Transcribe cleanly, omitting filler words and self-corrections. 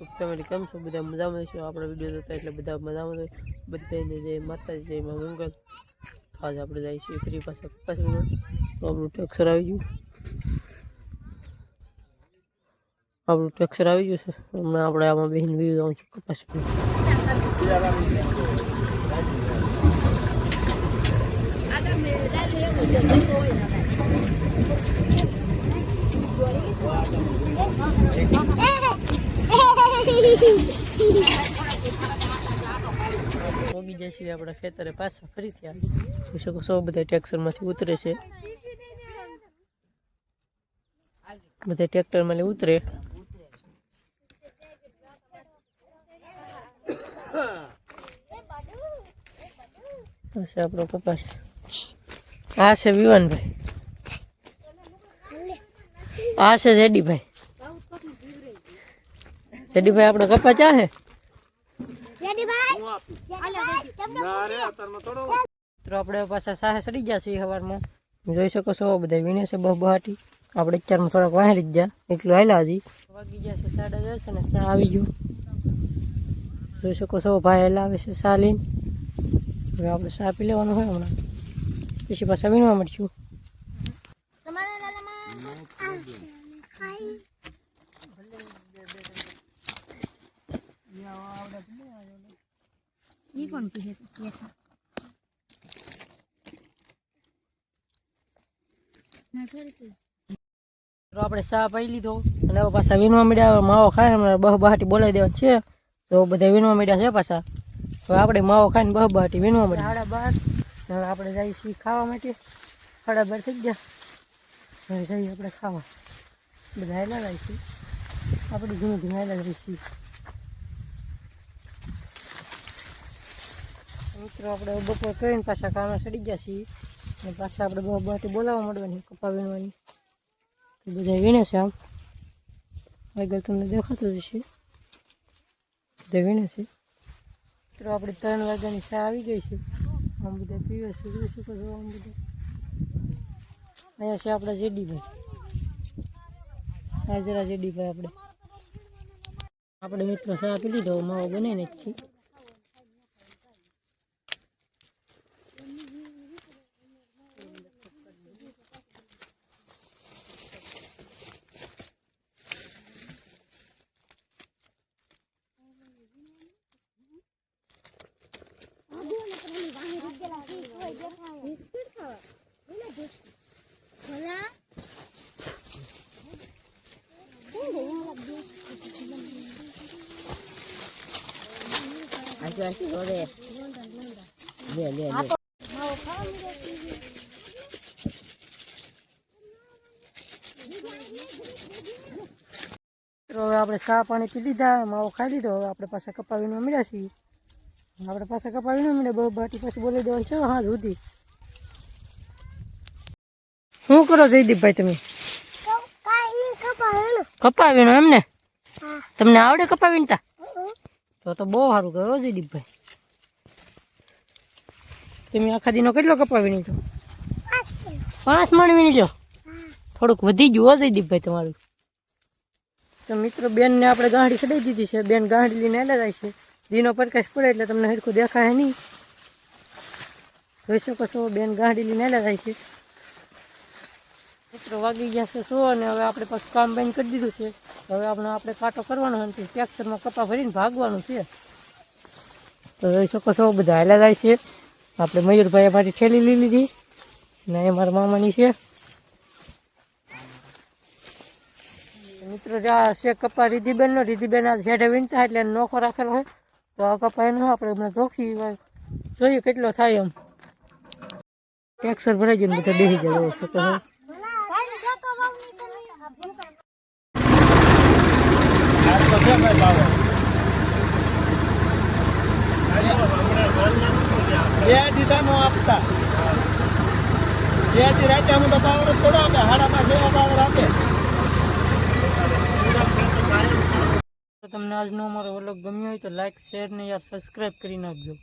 YouTube family કેમ છો? બધા મજામાં છો? આપણે વિડીયો જોતા એટલે બધા મજામાં હોય. બધાને જય માતાજી, જય માં મંગલ. આજ આપણે જઈએ છીએ ફરી પાછા કપાસમાં. તો આપણું ટેક્સર આવી ગયું. છે હમણાં આપણે આમાં બેહીને વ્યૂ જાઉં છું કપાસમાં. પોગી જાય છે આપણા ખેતરે પાછા ફરીથી આવી જોઈ શકો છો. બધા ટ્રેક્ટરમાંથી ઉતરે છે, બધા ટ્રેક્ટરમાં ઉતરે. આપણો કપાસ આ છે વિવાનભાઈ, આ છે જેડીભાઈ. જેડીભાઈ આપણો કપા ક્યાં છે? તો આપણે પાછા સાહે ચડી ગયા છીએ સવારમાં. જોઈ શકો છો બધા વીણે છે બહાટી. આપણે અત્યારમાં થોડાક વાહરી જ ગયા, એટલું હાલ્યા હજી. વાગી ગયા છે 10:30 ને સા આવી ગયું. જોઈ શકો છો ભાઈ હાલ્યા આવે છે સા લઈને. હવે આપણે સા પી લેવાનું હોય હમણાં, પછી પાછા વીણવા મળશું. તો આપણે સા પાઈ લીધો અને હવે પાછા વીણવા મળ્યા. માવો ખાઈને બહાટી બોલાવી દેવા છે, તો બધા વીણવા મળ્યા છે પાછા. હવે આપણે માવો ખાઈને બહાટી વીણવા મળ્યા 12:30. હવે આપણે જઈએ છીએ ખાવા માટે. 12:30 થઈ ગયા. હવે જઈએ આપણે ખાવા. બધા હેલા જાય છે, આપણે ધીમે ધીમે હેલા જઈએ છીએ. મિત્રો આપણે બપોર કરીને પાછા કામે ચડી ગયા છીએ અને પાછા આપણે બહાટી બોલાવવા મળવાની કપા વીણવાની. બધા વીણે છે, આમ આગળ તમને દેખાતું જ છે, બધા વીણે છે. મિત્રો આપણે 3 વાગ્યાની ચા આવી ગઈ છે. આમ બધા પીવે છે, જોઈ શકો છો. આમ બધા અહીંયા છે આપણા જેડીભાઈ. આ જરા જેડીભાઈ આપણે મિત્રો ચા પી લીધો, માવો બનાવી નાખી. હવે આપણે ચા પાણી પી લીધા, માવો ખાઈ લીધો. હવે આપણે પાછા કપા વીણવા મળ્યા છીએ. આપણે પાછા કપા વીણવા મળ્યા, બહાટી પાછી બોલાવી દેવાનું છે. હા સુધી શું કરો જયદીપભાઈ તમે? કપા વીણો એમને? તમને આવડે કપા વીણતા? તો બહુ સારું કરો જયદીપભાઈ. તમે આખા દીનો કેટલો કપા વીણી તો? 5 મણ વીણી લો. થોડુંક વધી ગયું હો જયદીપભાઈ તમારું. તો મિત્રો બેનને આપણે ગાંઠી ચડાવી દીધી છે. બેન ગાંઠી લઈને આવેલા જાય છે. દીનો પ્રકાશ પડે એટલે તમને હરખું દેખાય નહીં. જોઈ શકો છો બેન ગાંઠી લઈને આવેલા જાય છે. મિત્રો વાગી ગયા છે 100 અને હવે આપણે પાછું કામ બંધ કરી દીધું છે. હવે આપણે કાંટો કરવાનો છે, ટ્રેક્ટરમાં કપા ભરીને ભાગવાનું છે. તો જોઈ શકો છો બધા હાલ્યા જાય છે. આપણે મયુરભાઈ અમારી ઠેલી લઈ લીધી ને એ મારા મામાની છે. મિત્રો જ્યાં છે કપા રીધિબેનનો. રીધિબેન આ ઝેઢે વીણતા એટલે નોખો રાખેલો હોય, તો આ કપા એનો આપણે હમણાં ધોખી જોઈએ કેટલો થાય. એમ ટેક્સર ભરાઈ ગયું, બધા બેસી જાય છે. તો તમને આજનો અમારો વ્લોગ ગમ્યો હોય તો લાઈક, શેર ને યાર સબસ્ક્રાઈબ કરી નાખજો.